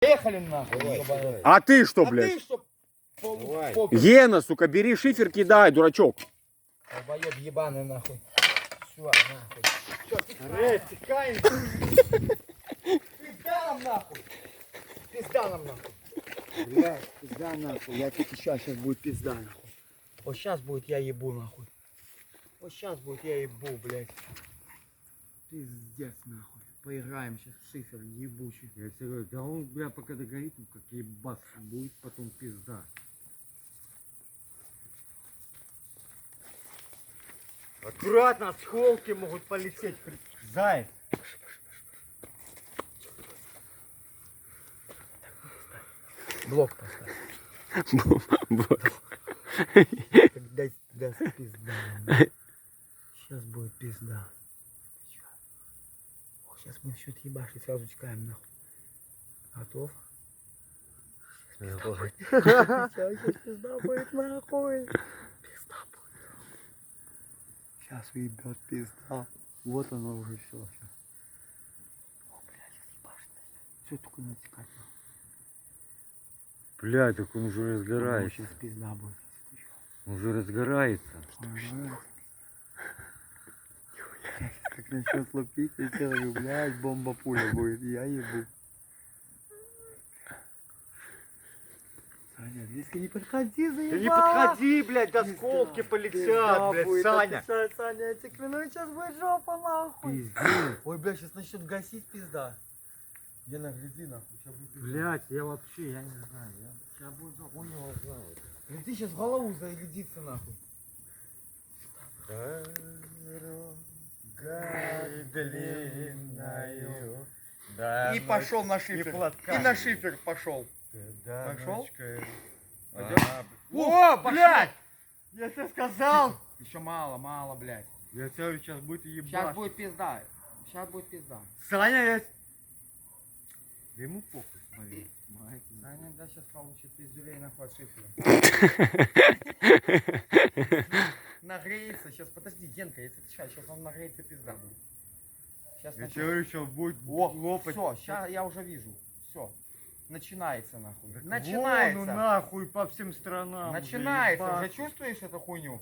Поехали нахуй. А ты что, А блядь? ты что? Гена, сука, бери шифер, кидай, дурачок. Долбоёб ебаный нахуй. Все, нахуй. Тикаем. Пизда нам нахуй. Пизда нам нахуй. Блядь, пизда нахуй. Я тебе сейчас будет пизда нахуй. Вот сейчас будет я ебу нахуй. Вот сейчас будет я ебу, блядь. Пиздец нахуй. Поиграем сейчас в шифер ебучий. Я тебе говорю, да он, бля, пока догорит, ну как ебас будет, потом пизда. Аккуратно, осколки могут полететь. Заяц. Блок поставь. Дай пизда. Сейчас будет пизда. Сейчас мы насчет ебашить, сразу текаем нахуй. Готов? Сейчас пизда будет нахуй. Пизда будет. Сейчас уебет пизда. Вот оно уже все. О, блядь, сейчас ебашит. Все только натекать нахуй. Бля, так он уже разгорается. Сейчас пизда будет. Он уже разгорается. Как начнет лупить, я тебе говорю, блядь, бомба пуля будет, я ебу. Саня, близко не подходи, заебал. Да не подходи, блядь, осколки полетят, блядь, Саня. Саня, я тебе клянусь, сейчас будет жопа, нахуй. Пиздец. Ой, блядь, сейчас начнет гасить пизда. Гена, гляди, нахуй, сейчас будет пизда. Блядь, я вообще, я не знаю. Сейчас будет у него знаю. Гляди, сейчас в голову зарядится, нахуй. Длинною. И пошел на шифер. И на шифер пошел. Пошел? О, блядь! Я тебе сказал! Еще мало, блядь. Я тебе говорю, сейчас будет ебать. Сейчас будет пизда. Сейчас будет пизда. Саня, я... Да ему похуй, смотри. Саня, да, сейчас получит пиздюлей нахуй от шифера. Нагреется. Сейчас, подожди, Генка, если ты сейчас он нагреется, пизда будет. Сейчас Я тебе говорю, сейчас будет лопать. Все, сейчас я уже вижу. Все. Начинается нахуй. Так Начинается. вон, ну нахуй по всем сторонам. Начинается. Уже, Уже ебать. чувствуешь эту хуйню?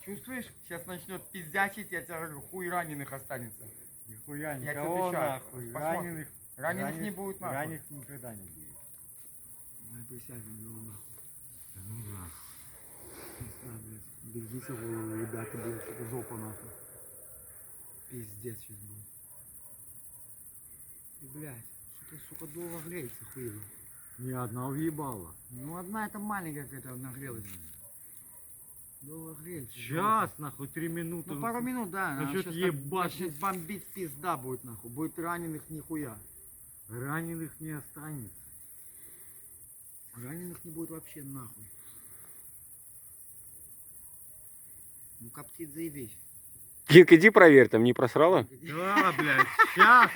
Чувствуешь? Сейчас начнет пиздячить, я тебе говорю, хуй раненых останется. Нихуя, Я тебе никого отвечаю. нахуй. Посмотрим. Раненых не будет нахуй. Раненых никогда не будет. Давай присядем на него нахуй. Ну да. Берегите голову, ребята, блядь, это жопа нахуй. Пиздец сейчас будет. И, блядь, что-то, сука, долго греется, хуево. Ни одна въебала. Ну, одна это маленькая какая-то нагрелась. Долго греется. Сейчас, нахуй, 3 минуты. Ну, пару минут, да. она Насчет щас ебашить. начнет бомбить, пизда будет, нахуй. Будет раненых нихуя. Раненых не останется. Раненых не будет вообще нахуй. Ну, коптит заебись. Генка, иди проверь, там не просрала? Да, блядь, сейчас.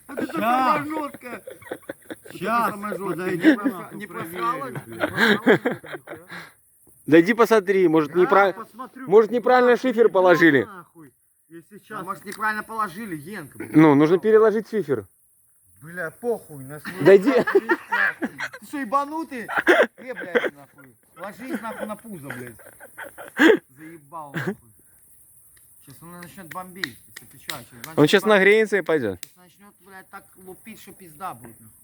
Вот это Щас. самая жесткая. Сейчас, самое подойди, жесткое. нахуй, Не проверю, просрала? Не блядь. просрала что-то, нихуя? Да иди посмотри, может, Посмотрю. может, неправильно шифер положили. Нахуй. Если А сейчас... может неправильно положили, Генка? блядь. Ну, нужно переложить шифер. Бля, похуй, на свой... Да иди. Ты что, ебанутый? Блядь, нахуй. Ложись нахуй на пузо, блядь. Заебал, нахуй. Сейчас он начнет бомбить, если ты чё, Он сейчас нагреется и пойдет. Сейчас начнет, блядь, так лупить, что пизда будет, нахуй.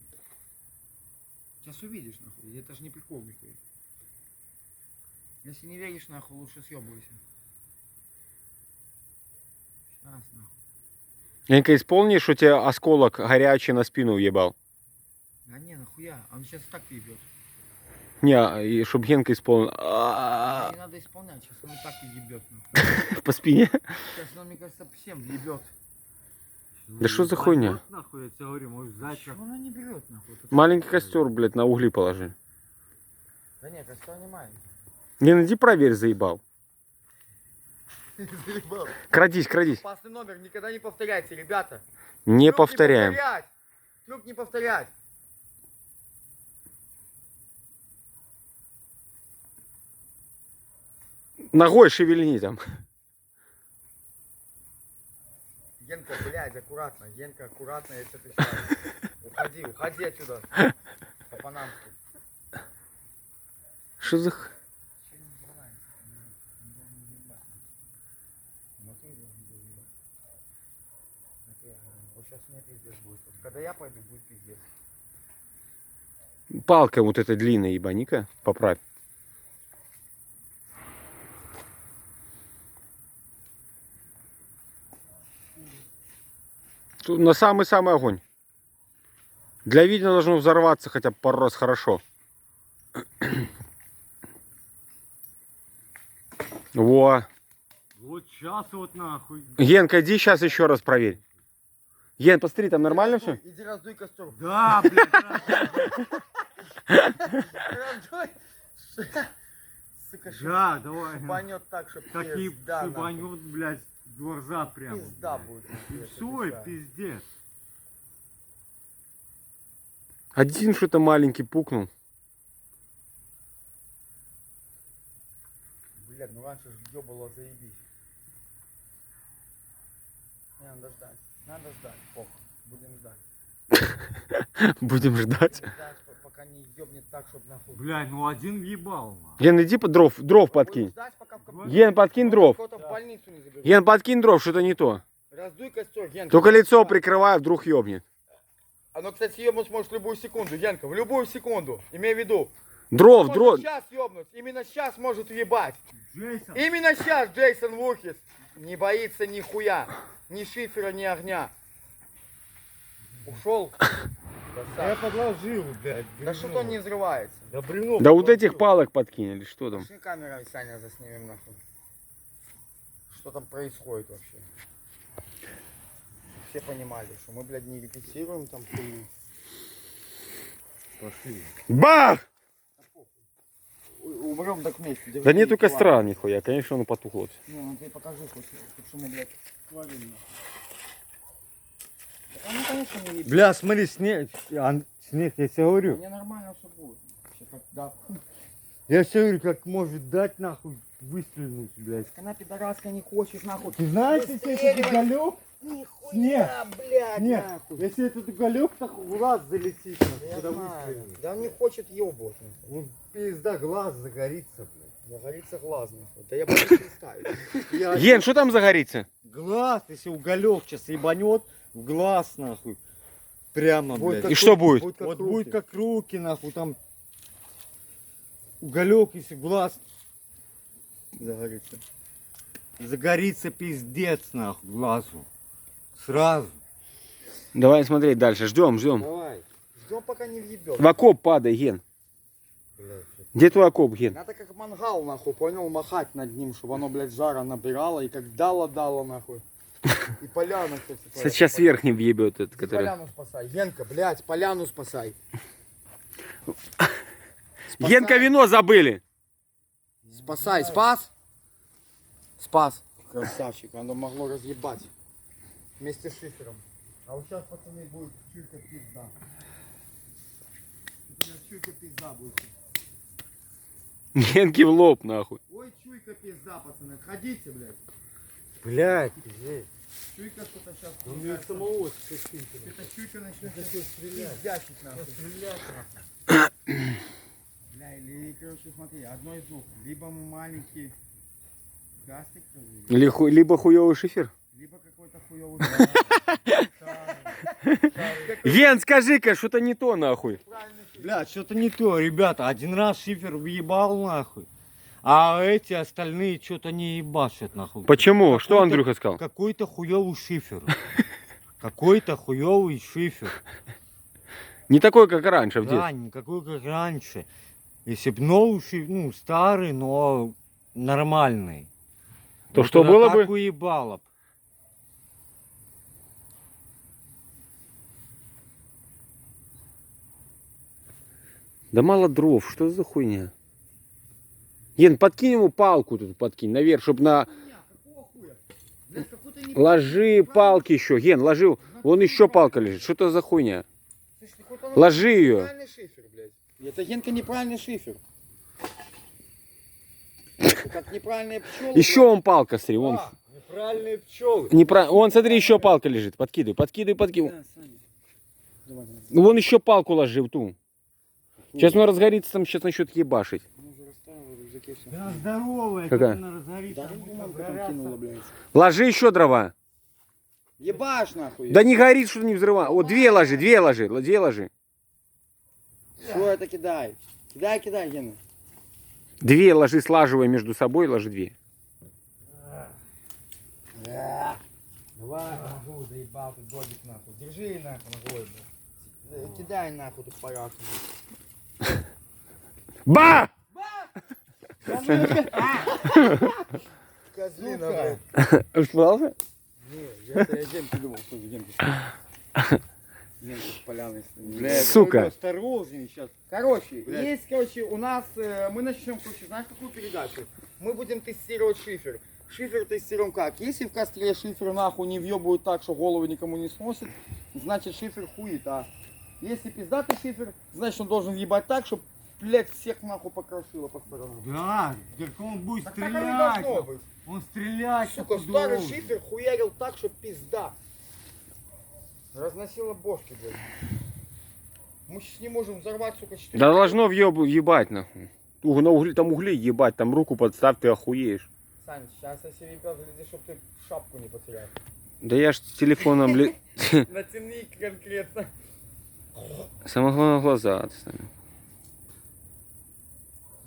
Сейчас увидишь, нахуй. Это же не прикол, нихуя. Если не веришь, нахуй, лучше съебывайся. Сейчас, нахуй. Генка, исполнишь, что тебе осколок горячий на спину въебал? Да не, нахуя, он сейчас так ебет. Не, и чтоб Генка исполнил. Не надо исполнять, сейчас он и так и ебет, нахуй. По спине. Сейчас он, мне кажется, всем ебет. Да что за хуйня? Вот нахуй, я тебе говорю, может, зайчик. Чего она не берет, нахуй? Тут Маленький костер, блядь, на угли положи. Да нет, костер не маленький. Не, иди проверь, заебал. Заебал. Крадись, крадись. Опасный номер, никогда не повторяйте, ребята. Не Трюк повторяем. Не повторять. Трюк не повторять. Ногой шевельни там. Генка, блядь, аккуратно. Генка, аккуратно, если ты сейчас. Уходи, уходи отсюда. По-панамски. Что за... Вот сейчас у меня пиздец будет. Вот когда я пойду, будет пиздец. Палка вот эта длинная, ебаника, поправь. Тут на самый-самый огонь. Для видео должно взорваться хотя бы пару раз хорошо. Во. Вот сейчас вот нахуй. Генка, иди сейчас еще раз проверь. Ген, посмотри, там нормально все? Иди раздуй костер. Да, блядь. Раздуй. Сука, Да, давай. шибанет так, чтобы Такие пизда, нахуй. шибанет, блядь, глаза прямо. Пизда блядь. будет. И я все, и отвечаю. пиздец. Один что-то маленький пукнул. Блядь, ну раньше же ёбало заебись. Не, надо ждать. Надо ждать. Похуй. Будем ждать. Будем ждать. Будем ждать, пока не ёбнет так, чтобы нахуй. Блядь, ну один въебал. нахуй. Ген, иди по дров Будем подкинь. ждать, пока в Ген, подкинь дров. кого-то в больницу не заберут. Ген, подкинь дров, что-то не то. Раздуй костер, Генка. Только лицо прикрывай, вдруг ёбнет. Оно, кстати, ёбнуть сможет в любую секунду, Генка, в любую секунду. Имей в виду. Дров, Может дров. сейчас ёбнуть, именно сейчас может въебать. Джейсон. Именно сейчас Джейсон Вухис не боится нихуя. Ни шифера, ни огня. Ушел. Я подложил, блядь. Да что-то он не взрывается. Да бревно. Да вот этих палок подкинь, или что там? Пошли камерой, Саня, заснимем нахуй. Что там происходит вообще? Все понимали, что мы, блядь, не репетируем там хуйню. Пошли. Бах! Умрем так вместе. держи Да нету кило. костра нихуя, конечно, оно потухло все. Не, ну ты покажи хоть, что мы, блядь, творим нахуй. Так оно, конечно, не ебет. Бля, смотри, снег. Снег, я тебе говорю. Мне нормально все будет. Вообще, как, да. Я тебе говорю, как может дать нахуй выстрелить, блядь. Она пидораска не хочет, нахуй. Ты знаешь, если этот уголек, Нихуя, блядь, нет, нахуй. если этот уголек нахуй в глаз залетит, Да нахуй, я когда знаю. выстрелит. Да он не хочет ёбывать, нахуй. Ну, пизда, глаз загорится, блядь. Загорится глаз, нахуй. Да я боюсь представить. Ген, что там загорится? Глаз, если уголек сейчас ебанет, в глаз, нахуй. Прямо, блядь. И что будет? Вот будет как руки, нахуй, там. Уголек, если в глаз Загорится. загорится, пиздец, нахуй, глазу. Сразу. Давай смотреть дальше, ждем. Давай. Ждем, пока не въебет. В окоп падай, Ген. Блядь. Где твой окоп, Ген? Надо как мангал, нахуй, понял, махать над ним, чтобы оно, блядь, жара набирало и как дало, нахуй. И поляну, кстати. Сейчас верхний въебет этот, Иди который... поляну спасай. Генка, блядь, поляну спасай. Генка, вино забыли. Спасай, спас? Спас. Красавчик, оно могло разъебать. Вместе с шифером. А вот сейчас, пацаны, будет чуйка пизда. Чуйка пизда будет. Генки в лоб, нахуй. Ой, чуйка пизда, пацаны. Отходите, блядь. Блядь, пиздец. Чуйка что-то сейчас... У меня самого чувствуется. Это чуйка начнет пиздячить, нахуй. Бля, или, короче, смотри, одно из двух. Либо мы маленький гастик, Либо хуёвый шифер. либо какой-то хуёвый... Ген, скажи-ка, что-то не то, нахуй. Блядь, что-то не то, ребята. Один раз шифер въебал, нахуй. А эти остальные что-то не ебашат, нахуй. Почему? Что Какой-то- Андрюха сказал? Какой-то хуёвый шифер. Какой-то хуёвый шифер. Не такой, как раньше в детстве. Да, никакой, как раньше. Если б новый шифер, ну, старый, но нормальный. То Вот что тогда было так бы? уебало б. Да мало дров, что за хуйня? Ген, подкинь ему палку тут, подкинь, наверх, чтобы на... Ложи палки еще, Ген, ложи. Вон еще палка лежит, что это за хуйня? Ложи ее. Неправильный шифер, блядь. Это Генка неправильный шифер. Это как неправильные пчелы. Еще он палка, смотри, вон. Да, Правильные пчелы. Вон, смотри, еще палка лежит. Подкидывай, подкидывай, подкидывай. Да, Саня. Давай, давай. Ну, вон еще палку ложи в ту. Сейчас он разгорится, там сейчас начнет ебашить. Мы уже расставили в рюкзаке все. Да здоровая, Какая? она разгорится. Да, будет рыбалка там обгораться. кинула, блядь. Ложи еще дрова. Ебашь нахуй. Да не горит, что не взрывай. О, две ложи, две ложи, две ложи. Что это кидай? Кидай, кидай, Гена. Две ложи, слаживай между собой, ложи две. Давай, ногу, заебал ты додик нахуй. Держи нахуй ногой. Кидай нахуй тут порядок. Ба! Козлина, Ушла? Я Генке думал, что Генке. Генке с поляной. Блядь, Сука. осторожней сейчас. Короче, есть, короче, у нас, мы начнем, короче, знаешь, какую передачу? Мы будем тестировать шифер. Шифер тестируем как? Если в костре шифер нахуй не въебывают так, что голову никому не сносит, значит шифер хует, а если пиздатый шифер, значит он должен ебать так, чтобы, блядь, всех нахуй покрошило по сторонам. Да, только он будет Так оно не стрелять. должно быть. Он стрелять. Сука, нахуй старый должен. шифер хуярил так, что пизда. Разносила бошки, блядь. Мы сейчас не можем взорвать, сука, 4. Да должно ебать, нахуй. На угли, там угли ебать, там руку подставь, ты охуеешь. Сань, сейчас если ребят гляди, чтобы ты шапку не потерял. Да я ж с телефоном... Натяни конкретно. Самое главное, глаза отстань.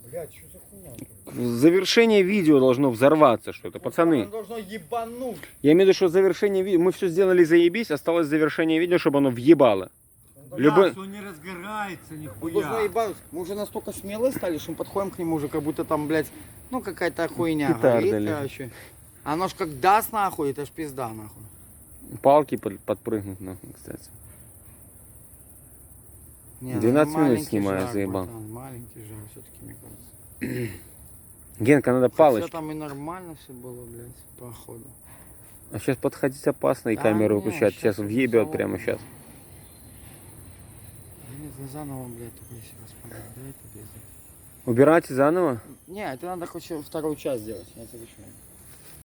Блядь, что за хуйня? Завершение видео должно взорваться что-то. Пацаны, Оно должно ебануть. я имею в виду, что завершение видео... Мы все сделали заебись, осталось завершение видео, чтобы оно въебало. Да, Любой- что не разгорается Он должно нихуя. ебануть. Мы уже настолько смелые стали, что мы подходим к нему уже, как будто там, блядь, ну какая-то хуйня Петарда горит, лежит. короче. Оно ж как даст нахуй, это ж пизда нахуй. Палки подпрыгнут, нахуй, кстати. Не, 12 ну, минут маленький снимаю, жар, заебал. братан, маленький жар все-таки, мне кажется. Генка, надо Все палочки. там и нормально все было, блядь, походу. А сейчас подходить опасно и Да камеру не, выключать. Сейчас щас въебет залом. прямо сейчас. Блин, заново, блядь, такой себе распалять, да, это пиздец. Убирайте заново. Не, это надо хоть вторую часть сделать, я тебе обещаю.